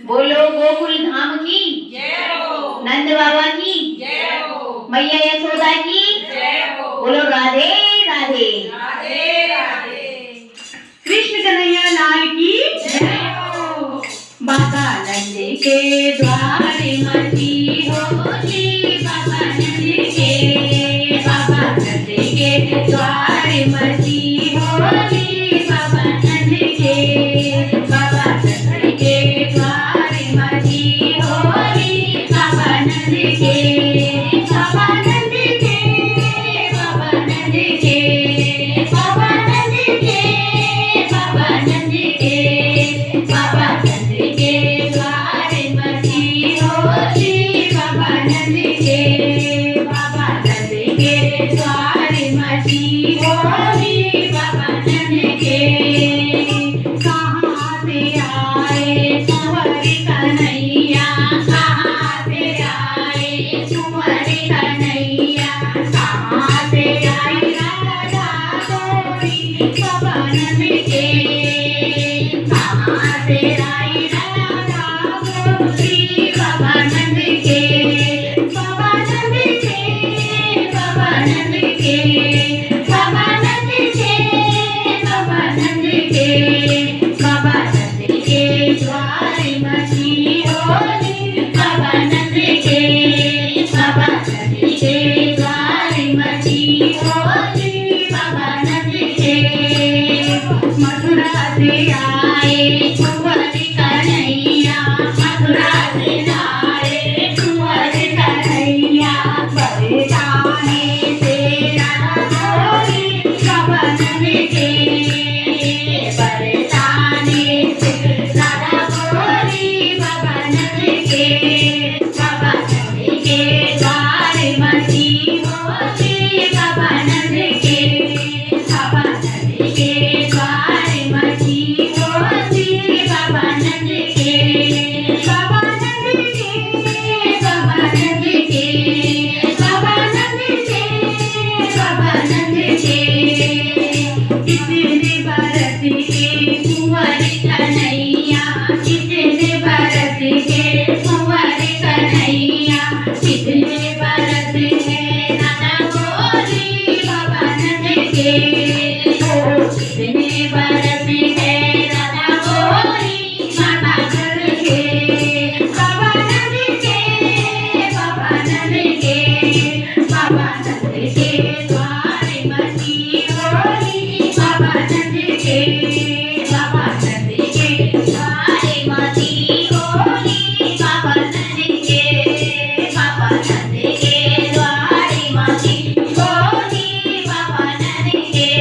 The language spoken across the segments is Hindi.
बोलो गोकुल धाम की जय हो। नंद बाबा की जय हो। मैया यशोदा की जय हो। बोलो राधे राधे। राधे राधे। कृष्ण कन्हैया लाल की जय हो। बाबा नंद के द्वारे मची होली बाबा नंद के बाबा नंद के द्वारे मची होली बाबा नंद के बाबा नंद के द्वारे मची होली बाबा नंद के बाबा नंद के बाबा नंद के बाबा नंद के बाबा नंद के बाबा नंद के द्वारे मची होली बाबा नंद के बाबा नंद के द्वारे मची होली बाबा नंद के कहाँ से आए कुंवर कन्हैया कहाँ से आए कुंवर कन्हैया कहाँ से आई राधा गोरी बाबा नंद के कहाँ से आई राधा गोरी बाबा नंद के बाबा नंद के बाबा नंद के बाबा नंद के बाबा नंद के बाबा नंद के द्वारे मची होली बाबा नंद के बाबा नंद के द्वारे मची होली बाबा नंद के मथुरा से आए कुंवर कन्हैया मथुरा से आए कुंवर कन्हैया बरसाने से राधा गोरी बाबा नंद के बरसाने से राधा गोरी बाबा नंद के बाबा नंद के द्वारे मची होली बाबा नंद के बाबा नंद के द्वारे मची होली बाबा नंद के बाबा नंद के बाबा नंद के बाबा नंद के बाबा नंद के कितने बरस के कुंवर कन्हैया कितने बरस के कुंवर कन्हैया कितने बरस है राधा गोरी बाबा नंद के ओ कितने बरस है राधा गोरी बाबा नंद के बाबा नंद के बाबा नंद के बाबा नंद के द्वारे मची होली बाबा नंद के बाबा नंद के द्वारे मची होली बाबा नंद के बाबा नंद के द्वारे मची होली बाबा नंद के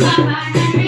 બાબાના